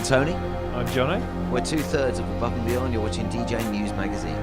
Tony. I'm Jono. We're 2/3 of Above and Beyond. You're watching DJ News Magazine.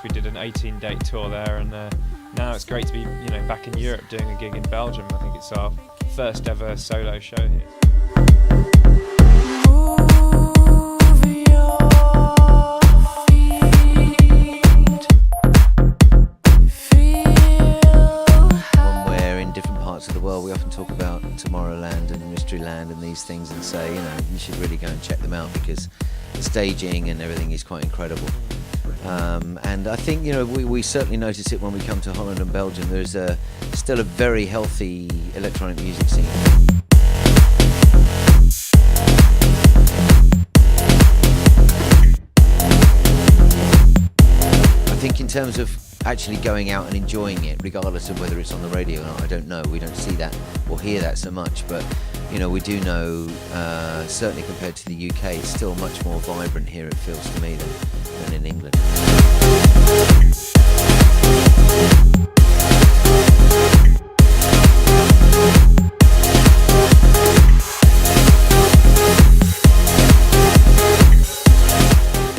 We did an 18-date tour there, and now it's great to be, back in Europe doing a gig in Belgium. I think it's our first ever solo show here. When we're in different parts of the world, we often talk about Tomorrowland and Mysteryland and these things, and say, you should really go and check them out because the staging and everything is quite incredible. And I think, we certainly notice it when we come to Holland and Belgium. There's still a very healthy electronic music scene. I think in terms of actually going out and enjoying it, regardless of whether it's on the radio or not, I don't know. We don't see that or hear that so much, but we do know, certainly compared to the UK, it's still much more vibrant here, it feels to me, than in England.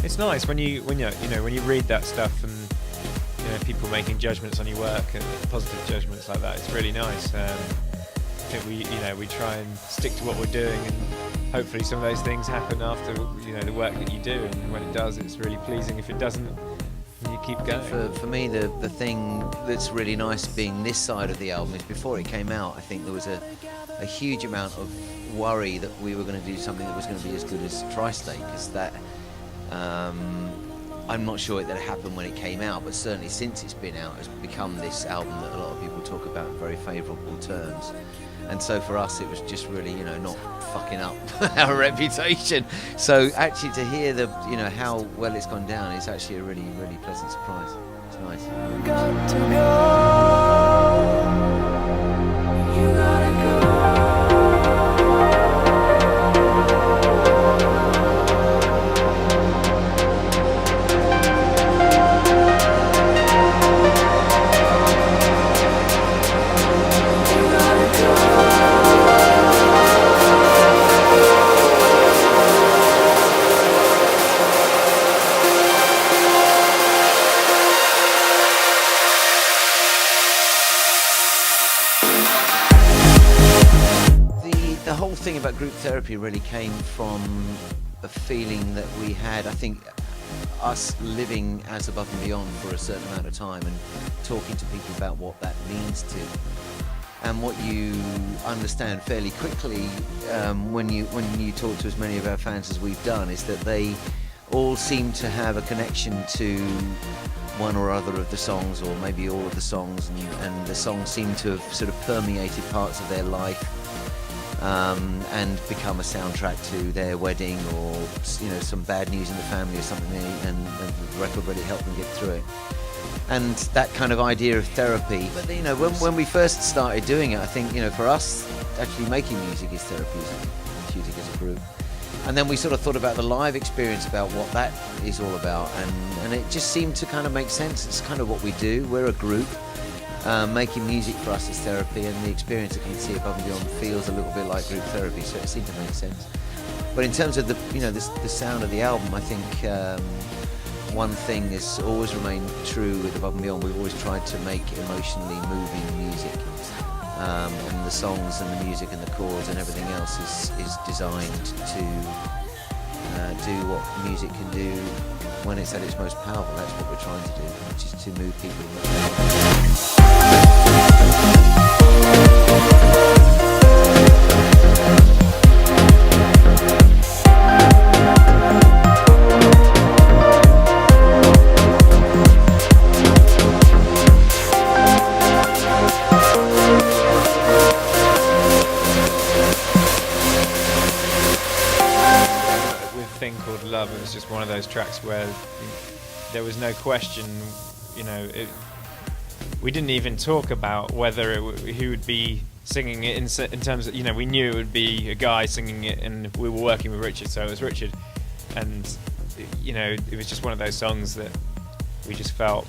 It's nice when you read that stuff and people making judgments on your work and positive judgments like that. It's really nice. I think we try and stick to what we're doing, and hopefully some of those things happen after the work that you do, and when it does, it's really pleasing. If it doesn't, you keep going. For me, the thing that's really nice being this side of the album is before it came out, I think there was a huge amount of worry that we were going to do something that was going to be as good as Tri-State, because that I'm not sure that it happened when it came out, but certainly since it's been out, it's become this album that a lot of people talk about in very favourable terms. And so for us, it was just really, not fucking up our reputation. So actually, to hear how well it's gone down is actually a really, really pleasant surprise. It's nice. You got to go. You gotta go. Thing about group therapy really came from a feeling that we had, I think, us living as Above and Beyond for a certain amount of time and talking to people about what that means to. And what you understand fairly quickly when you talk to as many of our fans as we've done is that they all seem to have a connection to one or other of the songs, or maybe all of the songs, and the songs seem to have sort of permeated parts of their life. And become a soundtrack to their wedding, or some bad news in the family or something, and the record really helped them get through it. And that kind of idea of therapy. But when we first started doing it, I think for us, actually making music is therapeutic as a group. And then we sort of thought about the live experience, about what that is all about, and it just seemed to kind of make sense. It's kind of what we do. We're a group. Making music for us is therapy, and the experience that you can see Above and Beyond feels a little bit like group therapy, so it seemed to make sense. But in terms of the sound of the album, I think one thing has always remained true with Above and Beyond. We've always tried to make emotionally moving music, and the songs and the music and the chords and everything else is designed to do what music can do when it's at its most powerful. That's what we're trying to do, which is to move people. Above, it was just one of those tracks where there was no question, we didn't even talk about whether who would be singing it in terms of, we knew it would be a guy singing it, and we were working with Richard, so it was Richard. And, it was just one of those songs that we just felt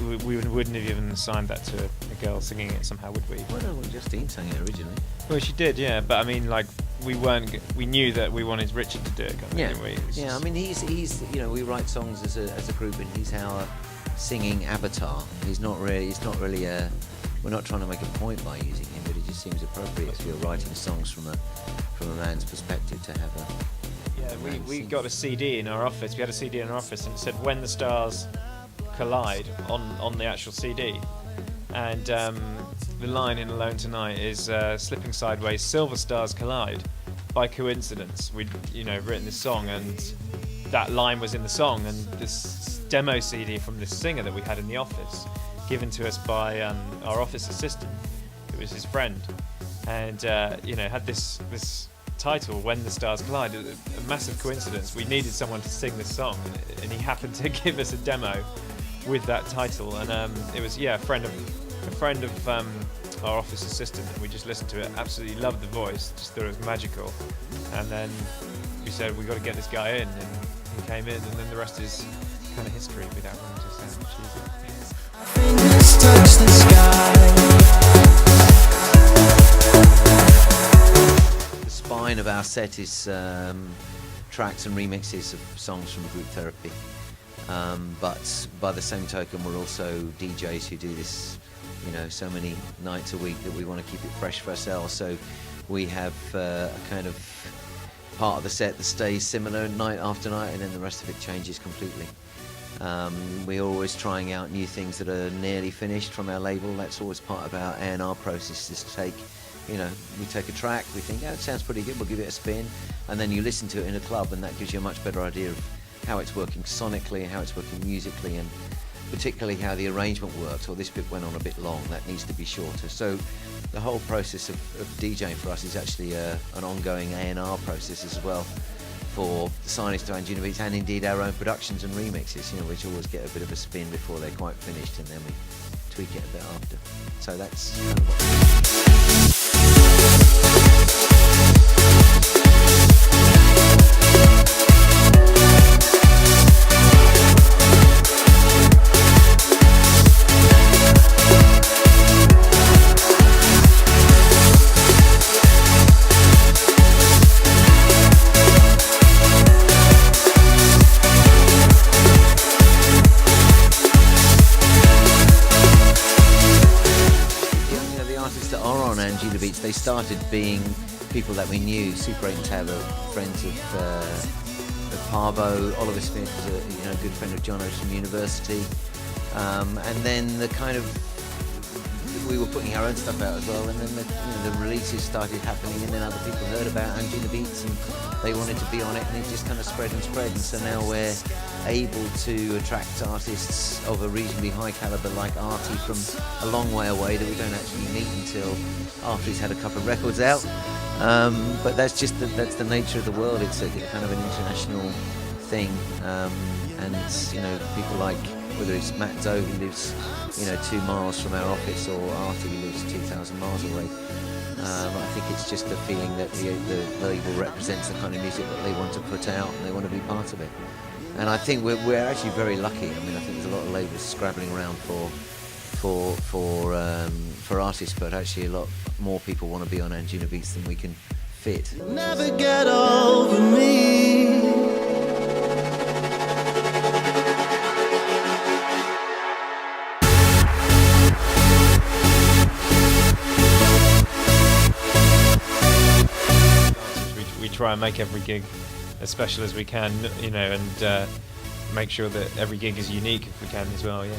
we wouldn't have even assigned that to a girl singing it somehow, would we? Well, no, Justine sang it originally. Well, she did, yeah, but I mean, like, we knew that we wanted Richard to do it, didn't we? Yeah, I mean, he's we write songs as a group, and he's our singing avatar. He's not really we're not trying to make a point by using him, but it just seems appropriate if you're writing songs from a man's perspective to have a... Yeah, we got a CD in our office. We had a CD in our office, and it said "When the Stars Collide" on the actual CD. And the line in Alone Tonight is "Slipping sideways, silver stars collide." By coincidence, we'd written this song, and that line was in the song. And this demo CD from this singer that we had in the office, given to us by our office assistant, who was his friend, and had this title, "When the Stars Collide." A massive coincidence. We needed someone to sing this song, and he happened to give us a demo with that title, and it was a friend of our office assistant, and we just listened to it, absolutely loved the voice, just thought it was magical, and then we said, we got to get this guy in, and he came in, and then the rest is kind of history without wanting to sound cheesy. Fingers touch the sky. The spine of our set is tracks and remixes of songs from Group Therapy. But by the same token, we're also DJs who do this, so many nights a week that we want to keep it fresh for ourselves. So we have a kind of part of the set that stays similar night after night, and then the rest of it changes completely. We're always trying out new things that are nearly finished from our label. That's always part of our A&R process, is to take, we take a track, we think, it sounds pretty good, we'll give it a spin, and then you listen to it in a club, and that gives you a much better idea of how it's working sonically, how it's working musically, and particularly how the arrangement works. Or this bit went on a bit long, that needs to be shorter. So the whole process of DJing for us is actually an ongoing A&R process as well, for the signings to Angina Beats, and indeed our own productions and remixes, which always get a bit of a spin before they're quite finished, and then we tweak it a bit after. So that's kind of what... They started being people that we knew. Super 8 and Taylor, friends of Parvo. Oliver Smith was a good friend of Jono's from university. And then the kind of, we were putting our own stuff out as well, and then the releases started happening, and then other people heard about Angina Beats and they wanted to be on it, and it just kind of spread and spread. And so now we're able to attract artists of a reasonably high caliber like Artie from a long way away that we don't actually meet until after he's had a couple of records out. But that's just that's the nature of the world. It's a kind of an international thing, and people like, whether it's Matt Doe, who lives 2 miles from our office, or Artie, who lives 2,000 miles away. I think it's just the feeling that the label represents the kind of music that they want to put out, and they want to be part of it. And I think we're actually very lucky. I mean, I think there's a lot of labels scrabbling around for artists, but actually a lot more people want to be on Angina Beats than we can fit. Never get over me. We try and make every gig as special as we can, and make sure that every gig is unique if we can as well, yeah.